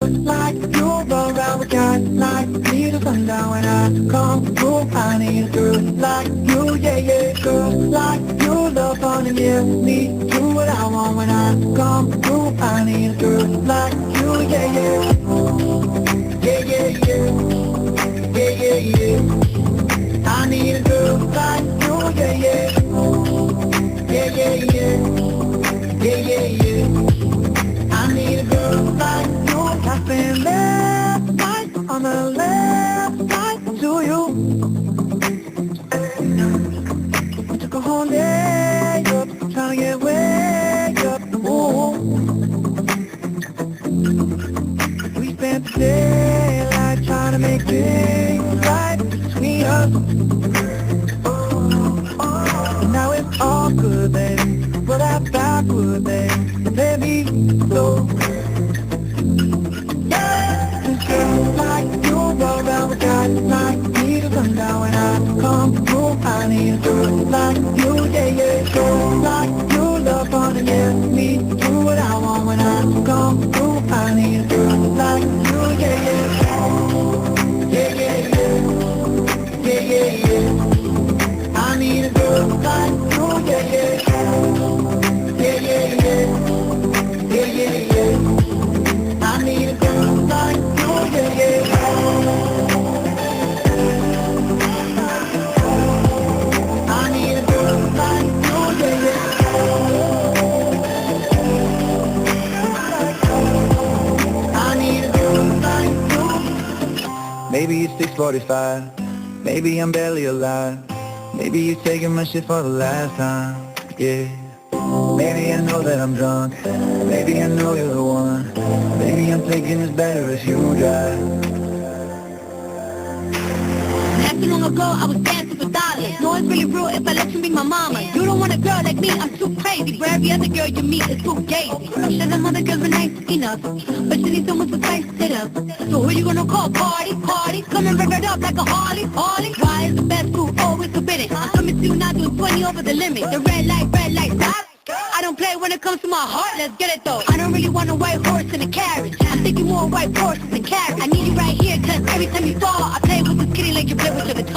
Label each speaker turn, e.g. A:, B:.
A: good like you roll around with guys like me to sundown. When I come through, I need a girl like you, yeah, yeah. Girl like you, love fun and yeah, me do what I want. When I come through, I need a girl like you, yeah, yeah. Yeah, yeah, yeah. Yeah, yeah, yeah. I need a girl like you, yeah, yeah. Yeah, yeah, yeah. Yeah, yeah, yeah. I need a girl like you. I spent last night on the left side to you. Took a whole day up, trying to get way up. Ooh. We spent the daylight trying to make things right between us. And now it's all good, baby. But that backward, baby, baby, so. This girl like you, roll around with guys like me to sundown. When I come through, I need a girl like you, yeah, yeah. Girl like you, love fun and yeah, me do what I want. When I come through, I need a girl like you, yeah, yeah. Yeah, yeah, yeah. Yeah, yeah, yeah. I need a girl like you, yeah, yeah. Yeah, yeah, yeah. Yeah, yeah, yeah. I need a girl like you, yeah, yeah. I need a girl like you, yeah, yeah. I need a girl like you. Maybe it's 6:45. Maybe I'm barely alive. Maybe you're taking my shit for the last time. Yeah. Maybe I know that I'm drunk. Maybe I know you're the one. Maybe I'm thinking it's better if you drive.
B: Not too long ago, I was dancing for dollars. No, it's really real if I let you be my mama. You don't want a girl like me, I'm too crazy. Where every other girl you meet is too gazy. I'm sure them other girls were nice enough, but you need someone to spice it up. So who you gonna call? Party, party. Come and rev it up like a Harley, Harley. Why is the best food always forbidden? I'm coming to you now doing 20 over the limit. The red light, stop. I don't play when it comes to my heart, let's get it though. I don't really want a white horse in a carriage. I'm thinking more white horses and carriage. I need you right here, cause every time you fall, I play with this kitty like you play with your guitar.